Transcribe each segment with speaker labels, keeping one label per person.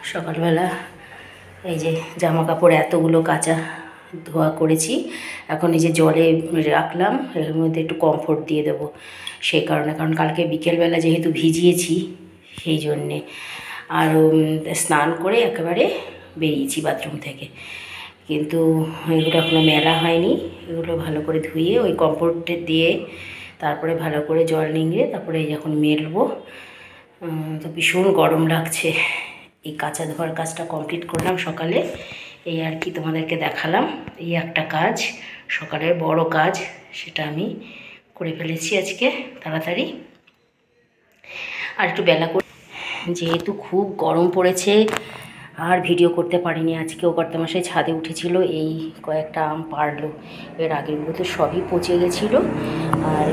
Speaker 1: সকালবেলা এই যে জামা কাপড় এতগুলো কাচা ধোয়া করেছি, এখন এই যে জলে রাখলাম, এর মধ্যে একটু কমফোর্ট দিয়ে দেবো সেই কারণে, কারণ কালকে বিকেলবেলা যেহেতু ভিজিয়েছি সেই জন্যে। আর স্নান করে একেবারে বেরিয়েছি বাথরুম থেকে, কিন্তু এগুলো এখনও মেলা হয়নি। এগুলো ভালো করে ধুয়ে ওই কমফোর্টে দিয়ে তারপরে ভালো করে জল নিংড়ে তারপরে এখন মেলবো। তো ভীষণ গরম লাগছে। এই কাঁচা ধোয়ার কাজটা কমপ্লিট করলাম সকালে, এই আর কি তোমাদেরকে দেখালাম। এই একটা কাজ, সকালের বড় কাজ, সেটা আমি করে ফেলেছি আজকে তাড়াতাড়ি। আর একটু বেলা করে, যেহেতু খুব গরম পড়েছে আর ভিডিও করতে পারিনি। আজকেও কর্তামশাই ছাদে উঠেছিল, এই কয়েকটা আম পারলো, এর আগেরগুলো তো সবই পচে গেছিলো। আর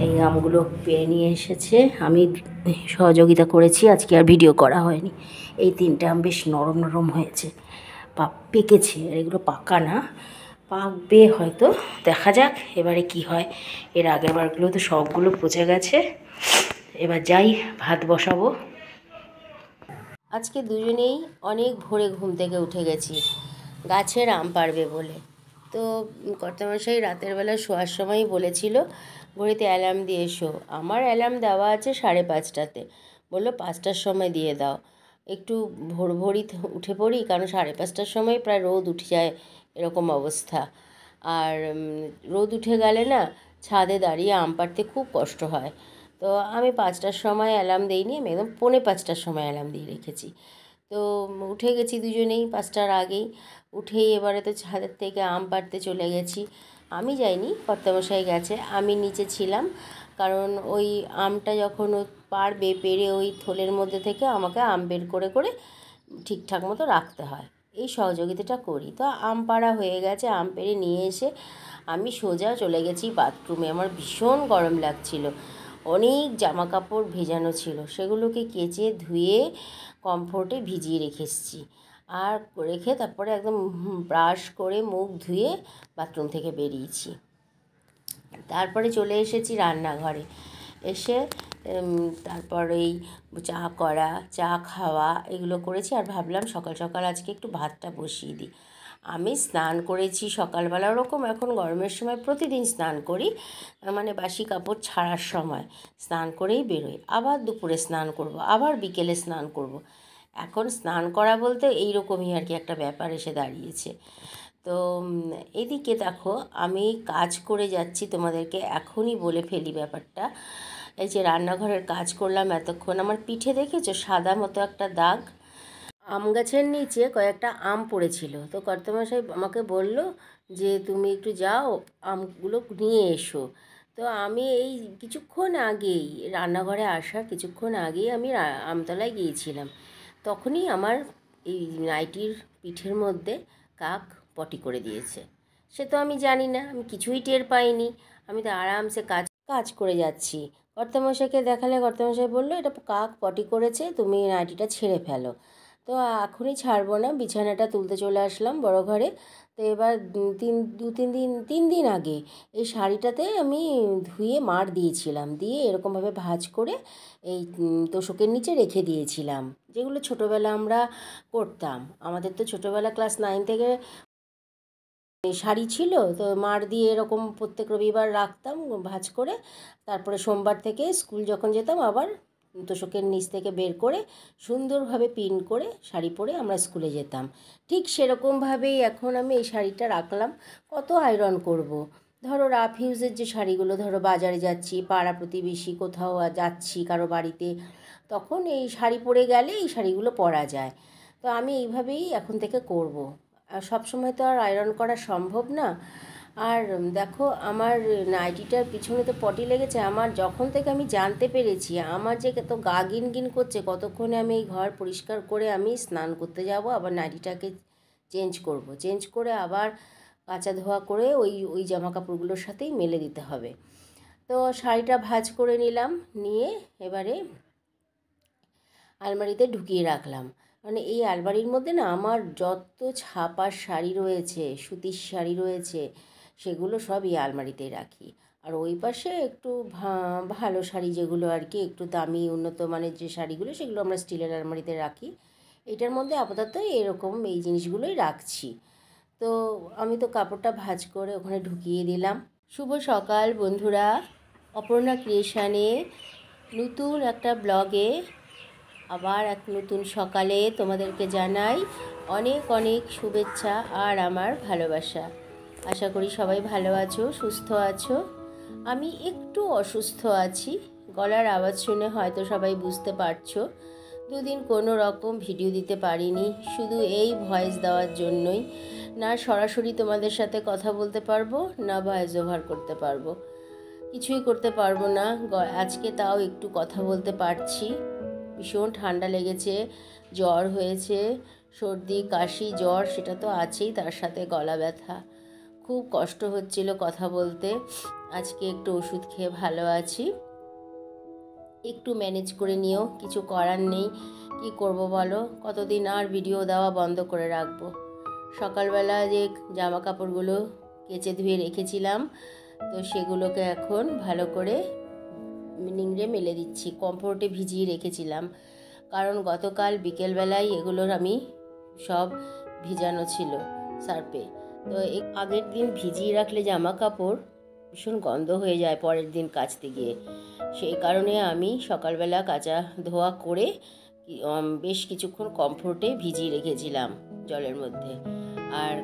Speaker 1: এই আমগুলো পেরে নিয়ে এসেছে, আমি সহযোগিতা করেছি, আজকে আর ভিডিও করা হয়নি। এই তিনটে আম বেশ নরম নরম হয়েছে, পেকেছে, আর এগুলো পাকা না, পাকবে হয়তো, দেখা যাক এবারে কি হয়। এর আগের বারগুলো তো সবগুলো পচে গেছে। এবার যাই, ভাত বসাবো। আজকে দুজনেই অনেক ভোরে ঘুম থেকে উঠে গেছি গাছের আম পাড়বে বলে। তো কর্তামশাই রাতের বেলা শোয়ার সময়ই বলেছিল ঘড়িতে অ্যালার্ম দিয়ে এসো। আমার অ্যালার্ম দেওয়া আছে 5:30টাতে, বললো 5টার সময় দিয়ে দাও, একটু ভোর ভোরই উঠে পড়ি, কারণ 5:30টার সময় প্রায় রোদ উঠে যায়, এরকম অবস্থা। আর রোদ উঠে গেলে না ছাদে দাঁড়িয়ে আম পাড়তে খুব কষ্ট হয়। তো আমি 5টার সময় অ্যালার্ম দিইনি, আমি একদম 4:45টার সময় অ্যালার্ম দিয়ে রেখেছি। তো উঠে গেছি দুজনেই 5টার আগেই, উঠেই এবারে তো ছাদের থেকে আম পাড়তে চলে গেছি। আমি যাইনি, কর্তামশাই গেছে, আমি নিচে ছিলাম, কারণ ওই আমটা যখন ও পাড়বে, পেরে ওই থলের মধ্যে থেকে আমাকে আম বের করে করে ঠিকঠাক মতো রাখতে হয়, এই সহযোগিতাটা করি। তো আম পাড়া হয়ে গেছে, আম পেড়ে নিয়ে এসে আমি সোজা চলে গেছি বাথরুমে। আমার ভীষণ গরম লাগছিল, অনেক জামা কাপড় ভেজানো ছিল, সেগুলোকে কেচে ধুয়ে কমফোর্টে ভিজিয়ে রেখে এসেছি। আর রেখে তারপরে একদম ব্রাশ করে মুখ ধুয়ে বাথরুম থেকে বেরিয়েছি। তারপরে চলে এসেছি রান্নাঘরে, এসে তারপর এই চা করা, চা খাওয়া, এগুলো করেছি। আর ভাবলাম সকাল সকাল আজকে একটু ভাতটা বসিয়ে দিই। আমি স্নান করেছি সকালবেলা, ওরকম এখন গরমের সময় প্রতিদিন স্নান করি, মানে বাসি কাপড় ছাড়ার সময় স্নান করেই বেরোই, আবার দুপুরে স্নান করব, আবার বিকেলে স্নান করব। এখন স্নান করা বলতে এইরকমই আর কি একটা ব্যাপার এসে দাঁড়িয়েছে। তো এদিকে দেখো আমি কাজ করে যাচ্ছি, তোমাদেরকে এখনই বলে ফেলি ব্যাপারটা। এই যে রান্নাঘরের কাজ করলাম এতক্ষণ, আমার পিঠে দেখেছো সাদা মতো একটা দাগ, আম গাছের নিচে কয়েকটা আম পড়েছিল। তো কর্তামশাই আমাকে বলল যে তুমি একটু যাও আমগুলো নিয়ে এসো। তো আমি এই কিছুক্ষণ আগেই, রান্নাঘরে আসার কিছুক্ষণ আগেই আমি আমতলায় গিয়েছিলাম, তখনই আমার এই নাইটির পিঠের মধ্যে কাক পটি করে দিয়েছে। সে তো আমি জানি না, আমি কিছুই টের পাইনি, আমি তো আরামসে কাজ কাজ করে যাচ্ছি। কর্তামশাইকে দেখালে কর্তামশাই বললো এটা কাক পটি করেছে, তুমি নাইটিটা ছেড়ে ফেলো। তো এখনই ছাড়বো না, বিছানাটা তুলতে চলে আসলাম বড় ঘরে। তো এবার 3 দিন আগে এই শাড়িটাতে আমি ধুয়ে মাড় দিয়েছিলাম, দিয়ে এরকমভাবে ভাঁজ করে এই তোশকের নিচে রেখে দিয়েছিলাম, যেগুলো ছোটোবেলা আমরা করতাম। আমাদের তো ছোটোবেলা ক্লাস 9 থেকে শাড়ি ছিল, তো মাড় দিয়ে এরকম প্রত্যেক রবিবার রাখতাম ভাঁজ করে, তারপরে সোমবার থেকে স্কুল যখন যেতাম আবার তোশকের নিচ থেকে বের করে সুন্দরভাবে পিন করে শাড়ি পরে আমরা স্কুলে যেতাম। ঠিক সেরকমভাবেই এখন আমি এই শাড়িটা রাখলাম। কত আয়রন করব, ধরো রাফ ইউজের যে শাড়িগুলো, ধরো বাজারে যাচ্ছি, পাড়া প্রতিবেশী কোথাও যাচ্ছি কারো বাড়িতে, তখন এই শাড়ি পরে গেলে এই শাড়িগুলো পরা যায়। তো আমি এইভাবেই এখন থেকে করব। আর সবসময় তো আর আয়রন করা সম্ভব না। আর দেখো আমার নাইটিটার পিছনে তো পটি লেগেছে, আমার যখন থেকে আমি জানতে পেরেছি আমার যে তো গা গিন গিন করছে, কতক্ষণে আমি এই ঘর পরিষ্কার করে আমি স্নান করতে যাব, আবার নাইটিটাকে চেঞ্জ করব, চেঞ্জ করে আবার কাচা ধোয়া করে ওই ওই জামা কাপড়গুলোর সাথেই মেলে দিতে হবে। তো শাড়িটা ভাঁজ করে নিলাম, নিয়ে এবারে আলমারিতে ঢুকিয়ে রাখলাম। মানে এই আলমারির মধ্যে না আমার যত ছাপার শাড়ি রয়েছে, সুতির শাড়ি রয়েছে, সেগুলো সব এই আলমারিতেই রাখি। আর ওই পাশে একটু ভালো শাড়ি যেগুলো আর কি একটু দামি উন্নত মানের যে শাড়িগুলো, সেগুলো আমরা স্টিলের আলমারিতে রাখি। এটার মধ্যে আপাতত এরকম এই জিনিসগুলোই রাখছি। তো আমি তো কাপড়টা ভাঁজ করে ওখানে ঢুকিয়ে দিলাম। শুভ সকাল বন্ধুরা, অপর্ণা ক্রিয়েশানে নতুন একটা ব্লগে আবার এক নতুন সকালে তোমাদেরকে জানাই অনেক অনেক শুভেচ্ছা আর আমার ভালোবাসা। আশা করি সবাই ভালো আছো, সুস্থ আছো। আমি একটু অসুস্থ আছি, গলার আওয়াজ শুনে হয়তো সবাই বুঝতে পারছো। দুদিন কোনো রকম ভিডিও দিতে পারিনি, শুধু এই ভয়েস দেওয়ার জন্যই। না সরাসরি তোমাদের সাথে কথা বলতে পারবো, না ভয়েস ওভার করতে পারবো, কিছুই করতে পারবো না। আজকে তাও একটু কথা বলতে পারছি। ভীষণ ঠান্ডা লেগেছে, জ্বর হয়েছে, সর্দি কাশি জ্বর সেটা তো আছেই, তার সাথে গলা ব্যথা, খুব কষ্ট হচ্ছিল কথা বলতে। আজকে একটু ওষুধ খেয়ে ভালো আছি। একটু ম্যানেজ করে নিও, কিছু করার নেই। কি করব বলো, কতদিন আর ভিডিও দেওয়া বন্ধ করে রাখবো। সকালবেলা যে জামা কাপড়গুলো কেচে ধুয়ে রেখেছিলাম, তো সেগুলোকে এখন ভালো করে নিংড়ে মেলে দিচ্ছি। কমফোর্টে ভিজিয়ে রেখেছিলাম, কারণ গতকাল বিকেলবেলায় এগুলোর আমি সব ভিজানো ছিল সার্ফে। তো আগের দিন ভিজিয়ে রাখলে জামা কাপড় ভীষণ গন্ধ হয়ে যায় পরের দিন কাচতে গিয়ে। সেই কারণে আমি সকালবেলা কাচা ধোয়া করে বেশ কিছুক্ষণ কমফোর্টে ভিজিয়ে রেখেছিলাম জলের মধ্যে। আর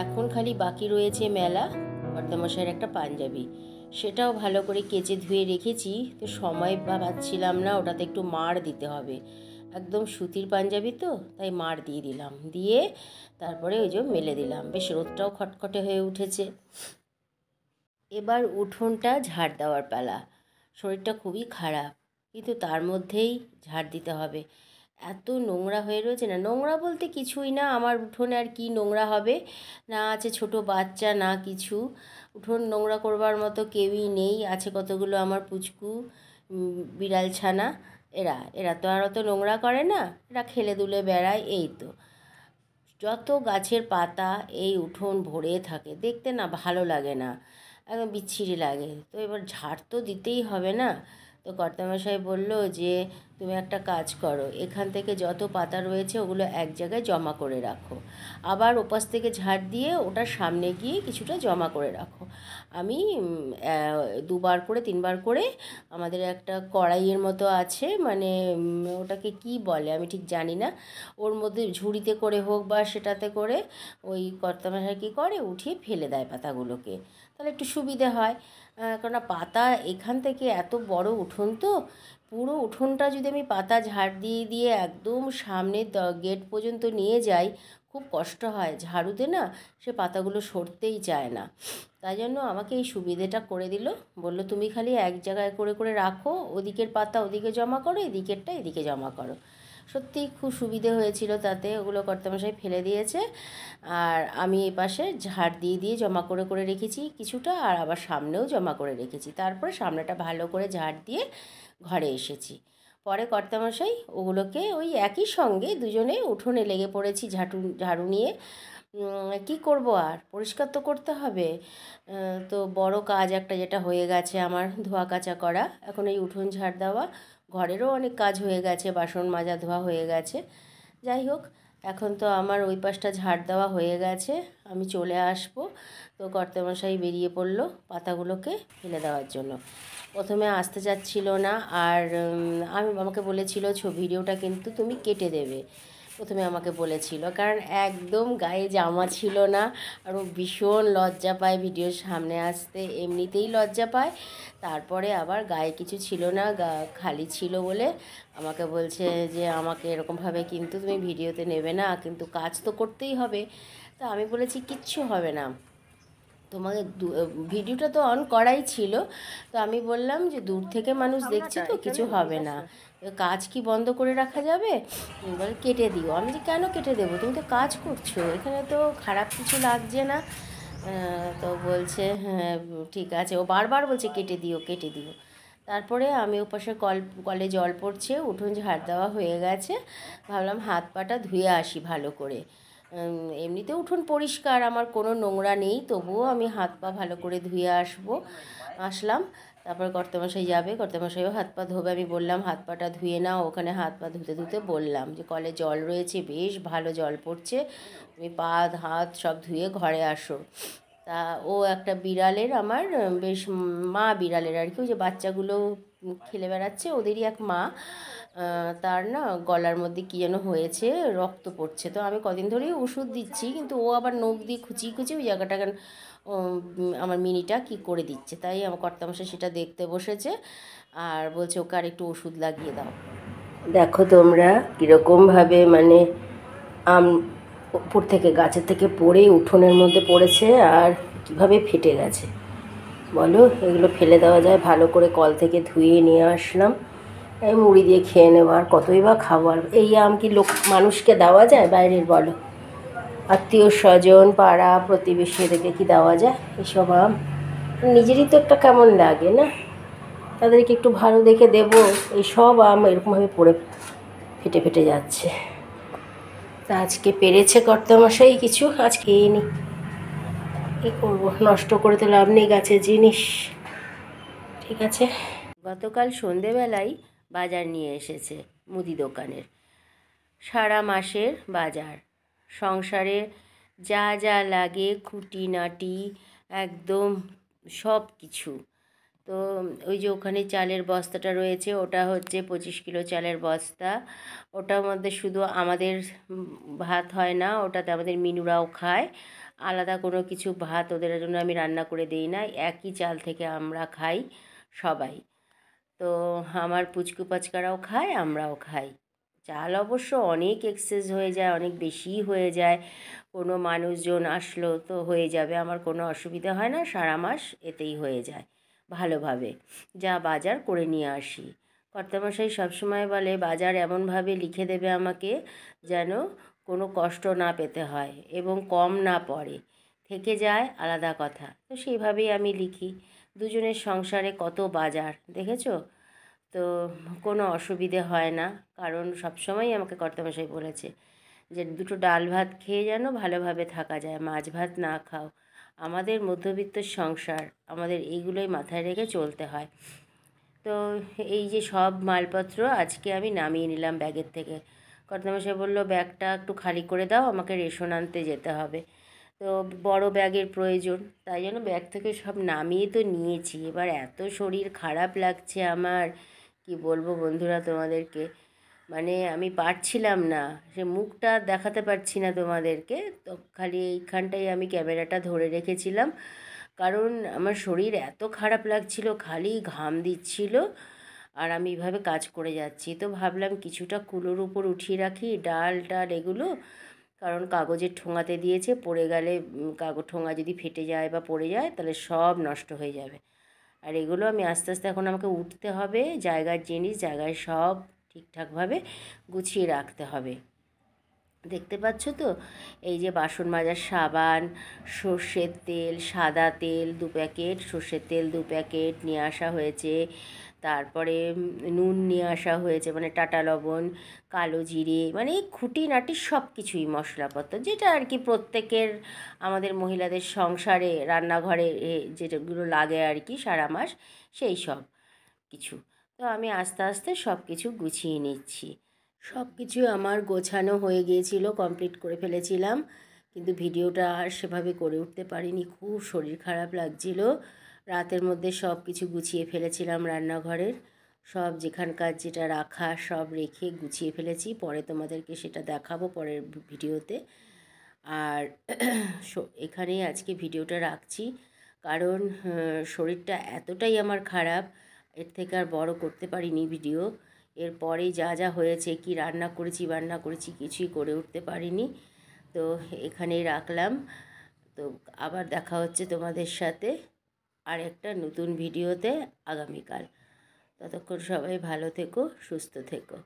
Speaker 1: এখন খালি বাকি রয়েছে মেলা কর্তামশাইয়ের একটা পাঞ্জাবি, সেটাও ভালো করে কেচে ধুয়ে রেখেছি। তো সময় পাচ্ছিলাম না, ওটাতে একটু মাড় দিতে হবে। একদম সুতির পাঞ্জাবি তো, তাই মাড় দিয়ে দিলাম, দিয়ে তারপরে ওই যে মেলে দিলাম। বেশ রোদটাও খটখটে হয়ে উঠেছে। এবার উঠোনটা ঝাড় দেওয়ার পালা। শরীরটা খুবই খারাপ, কিন্তু তার মধ্যেই ঝাড় দিতে হবে। এত নোংরা হয়ে রয়েছে, না নোংরা বলতে কিছুই না, আমার উঠোনে আর কি নোংরা হবে, না আছে ছোট বাচ্চা না কিছু। উঠোন নোংরা করবার মতো কেউই নেই, আছে কতগুলো আমার পুচকু বিড়াল ছানা। এরা এরা তো আর অত নোংরা করে না, এরা খেলে দুলে বেড়ায়। এই তো যত গাছের পাতা এই উঠোন ভরে থাকে, দেখতে না ভালো লাগে না, একদম বিচ্ছিরি লাগে। তো এবার ঝাড় তো দিতেই হবে না। তো কর্তামশাই বলল যে তুমি একটা কাজ করো, এখান থেকে যত পাতা রয়েছে ওগুলো এক জায়গায় জমা করে রাখো, আবার ওপাশ থেকে ঝাড় দিয়ে ওটার সামনে গিয়ে কিছুটা জমা করে রাখো। আমি দুবার করে তিনবার করে আমাদের একটা কড়াইয়ের মতো আছে, মানে ওটাকে কি বলে আমি ঠিক জানি না, ওর মধ্যে ঝুড়িতে করে হোক বা সেটাতে করে ওই কর্তামশাই কী করে উঠিয়ে ফেলে দেয় পাতাগুলোকে, তাহলে একটু সুবিধে হয়। কেননা পাতা এখান থেকে এত বড় উঠোন, তো পুরো উঠোনটা যদি আমি পাতা ঝাড় দিয়ে দিয়ে একদম সামনের গেট পর্যন্ত নিয়ে যাই, খুব কষ্ট হয় ঝাড়ুতে, না সে পাতাগুলো সরতেই চায় না। তাই জন্য আমাকে এই সুবিধেটা করে দিল, বললো তুমি খালি এক জায়গায় করে করে রাখো, ওদিকের পাতা ওদিকে জমা করো, এদিকেরটা এদিকে জমা করো। সত্যিই খুব সুবিধে হয়েছিল তাতে, ওগুলো কর্তামশাই ফেলে দিয়েছে। আর আমি এই পাশে ঝাড় দিয়ে দিয়ে জমা করে করে রেখেছি কিছুটা, আর আবার সামনেও জমা করে রেখেছি। তারপরে সামনেটা ভালো করে ঝাড় দিয়ে ঘরে এসেছি। পরে কর্তামশাই ওগুলোকে ওই একই সঙ্গে দুজনে উঠোনে লেগে পড়েছি ঝাড়ু নিয়ে। কি করব, আর পরিষ্কার তো করতে হবে। তো বড় কাজ একটা যেটা হয়ে গেছে আমার, ধোয়া কাচা করা। এখন এই উঠোন ঝাড় দেওয়া, ঘরেরও অনেক কাজ হয়ে গেছে, বাসন মাজা ধোয়া হয়ে গেছে। যাই হোক, এখন তো আমার ওই পাশটা ঝাড় দেওয়া হয়ে গেছে, আমি চলে আসব। তো কর্তামশাই বেরিয়ে পড়লো পাতাগুলোকে ফেলে দেওয়ার জন্য। প্রথমে আসতে চাচ্ছিল না, আর আমাকে বলেছিল ভিডিওটা কিন্তু তুমি কেটে দেবে, প্রথমে আমাকে বলেছিল, কারণ একদম গায়ে জামা ছিল না। আর ও ভীষণ লজ্জা পায় ভিডিওর সামনে আসতে, এমনিতেই লজ্জা পায়, তারপরে আবার গায়ে কিছু ছিল না, খালি ছিল বলে আমাকে বলছে যে আমাকে এরকমভাবে কিন্তু তুমি ভিডিওতে নেবে না, কিন্তু কাজ তো করতেই হবে। তা আমি বলেছি কিচ্ছু হবে না, তোমাকে ভিডিওটা তো অন করাই ছিল। তো আমি বললাম যে দূর থেকে মানুষ দেখছে তো কিছু হবে না, কাজ কি বন্ধ করে রাখা যাবে, বলে কেটে দিও। আমি যে কেন কেটে দেবো, তুমি তো কাজ করছো, এখানে তো খারাপ কিছু লাগছে না। তো বলছে হ্যাঁ ঠিক আছে, ও বারবার বলছে কেটে দিও কেটে দিও। তারপরে আমি ওপাশে কলে জল পড়ছে, উঠোন ঝাড় দেওয়া হয়ে গেছে, ভাবলাম হাত পাটা ধুয়ে আসি ভালো করে। এমনিতে উঠোন পরিষ্কার, আমার কোনো নোংরা নেই, তবুও আমি হাত পা ভালো করে ধুয়ে আসলাম। তারপর কর্তামশাই যাবে, কর্তামশাইও হাত পা ধোবে। আমি বললাম হাত পাটা ধুয়ে নাও। ওখানে হাত পা ধুতে ধুতে বললাম যে কলে জল রয়েছে, বেশ ভালো জল পড়ছে, তুমি পা হাত সব ধুয়ে ঘরে আসো। তা ও একটা বিড়ালের আমার বেশ মা বিড়ালের আর কি, ওই যে বাচ্চাগুলো খেলে বেড়াচ্ছে ওদেরই এক মা, তার না গলার মধ্যে কী যেন হয়েছে, রক্ত পড়ছে। তো আমি কদিন ধরেই ওষুধ দিচ্ছি, কিন্তু ও আবার নখ দিয়ে খুঁচিয়ে খুঁচিয়ে ওই জায়গাটা আমার মিনিটা কি করে দিচ্ছে। তাই আমার কর্তামশাই সেটা দেখতে বসেছে আর বলছে ওকে আর একটু ওষুধ লাগিয়ে দাও। দেখো তোমরা কীরকমভাবে মানে আম উপর থেকে গাছের থেকে পড়ে উঠোনের মধ্যে পড়েছে আর কীভাবে ফেটে গেছে বলো। এগুলো ফেলে দেওয়া যায়? ভালো করে কল থেকে ধুয়ে নিয়ে আসলাম, এই মুড়ি দিয়ে খেয়ে নেবো। আর কতই বা খাবার, এই আম কি মানুষকে দেওয়া যায় বাইরের বলো? আত্মীয় স্বজন পাড়া প্রতিবেশী এদেরকে কি দেওয়া যায় এসব আম? নিজেরই তো একটা কেমন লাগে না, তাদেরকে একটু ভালো দেখে দেবো। এই সব আম এরকমভাবে পড়ে ফেটে ফেটে যাচ্ছে। তা আজকে পেরেছে কর্তামশাই কিছু, আজ খেয়ে নি, কী করবো, নষ্ট করে তো লাভ নেই গাছের জিনিস। ঠিক আছে। গতকাল সন্ধেবেলায় বাজার নিয়ে এসেছে মুদি দোকানের, সারা মাসের বাজার, সংসারে যা যা লাগে খুঁটিনাটি একদম সব কিছু। তো ওই যে ওখানে চালের বস্তাটা রয়েছে, ওটা হচ্ছে 25 কিলো চালের বস্তা। ওটার মধ্যে শুধু আমাদের ভাত হয় না, ওটাতে আমাদের মিনুরাও খায়। আলাদা কোনো কিছু ভাত ওদের জন্য আমি রান্না করে দিই না, একই চাল থেকে আমরা খাই সবাই। তো আমার পুচকু পাচকারাও খায়, আমরাও খাই। চাল অবশ্য অনেক এক্সেস হয়ে যায়, অনেক বেশিই হয়ে যায়। কোনো মানুষজন আসলো তো হয়ে যাবে, আমার কোনো অসুবিধা হয় না, সারা মাস এতেই হয়ে যায় ভালোভাবে। যা বাজার করে নিয়ে আসি। কর্তামশাই সবসময় বলে বাজার এমনভাবে লিখে দেবে আমাকে যেন কোনো কষ্ট না পেতে হয় এবং কম না পড়ে, থেকে যায় আলাদা কথা। তো সেইভাবেই আমি লিখি। দুজনের সংসারে কত বাজার দেখেছো তো, কোনো অসুবিধে হয় না। কারণ সবসময়ই আমাকে কর্তামশাই বলেছে যে দুটো ডাল ভাত খেয়ে যেন ভালোভাবে থাকা যায়, মাছ ভাত না খাও। আমাদের মধ্যবিত্ত সংসার, আমাদের এইগুলোই মাথায় রেখে চলতে হয়। তো এই যে সব মালপত্র আজকে আমি নামিয়ে নিলাম ব্যাগের থেকে। কর্তামশাই বললো ব্যাগটা একটু খালি করে দাও, আমাকে রেশন আনতে যেতে হবে। তো বড় ব্যাগের প্রয়োজন, তাই জন্য ব্যাগ থেকে সব নামিয়ে তো নিয়েছি। এবার এত শরীর খারাপ লাগছে আমার, কি বলবো বন্ধুরা তোমাদেরকে, মানে আমি পারছিলাম না, সে মুখটা দেখাতে পারছি না তোমাদেরকে। তো খালি এইখানটাই আমি ক্যামেরাটা ধরে রেখেছিলাম, কারণ আমার শরীর এত খারাপ লাগছিল, খালি ঘাম দিচ্ছিল আর আমি এভাবে কাজ করে যাচ্ছি। তো ভাবলাম কিছুটা কুলোর উপর উঠিয়ে রাখি ডাল টাল এগুলো, কারণ কাগজের ঠোঙাতে দিয়েছে, পড়ে গেলে কাগজ ঠোঙা যদি ফেটে যায় বা পড়ে যায় তাহলে সব নষ্ট হয়ে যাবে। আর এগুলো আমি আস্তে আস্তে এখন আমাকে উঠতে হবে, জায়গার জিনিস জায়গায় সব ঠিকঠাকভাবে গুছিয়ে রাখতে হবে। দেখতে পাচ্ছ তো, এই যে বাসন মাজার সাবান, সর্ষের তেল, সাদা তেল 2 প্যাকেট, সর্ষের তেল 2 প্যাকেট নিয়ে আসা হয়েছে। তারপরে নুন নিয়ে আসা হয়েছে, মানে টাটা লবণ, কালো জিরে, মানে খুঁটিনাটি সব কিছুই মশলাপত্র, যেটা আর কি প্রত্যেকের আমাদের মহিলাদের সংসারে রান্নাঘরে যেটাগুলো লাগে আর কি সারা মাস, সেই সব কিছু। তো আমি আস্তে আস্তে সব কিছু গুছিয়ে নিচ্ছি। সব কিছু আমার গোছানো হয়ে গিয়েছিল, কমপ্লিট করে ফেলেছিলাম, কিন্তু ভিডিওটা আর সেভাবে করে উঠতে পারিনি, খুব শরীর খারাপ লাগছিল। রাতের মধ্যে সব কিছু গুছিয়ে ফেলেছিলাম, রান্নাঘরের সব যেখানকার যেটা রাখা সব রেখে গুছিয়ে ফেলেছি। পরে তোমাদেরকে সেটা দেখাবো পরের ভিডিওতে। আর এখানেই আজকে ভিডিওটা রাখছি, কারণ শরীরটা এতটাই আমার খারাপ, এর থেকে আর বড় করতে পারিনি ভিডিও। এরপরে যা যা হয়েছে, কি রান্না করেছি কিছুই করে উঠতে পারিনি। তো এখানেই রাখলাম। তো আবার দেখা হচ্ছে তোমাদের সাথে আর একটা নতুন ভিডিওতে আগামীকাল। ততক্ষণ সবাই ভালো থেকো, সুস্থ থেকো।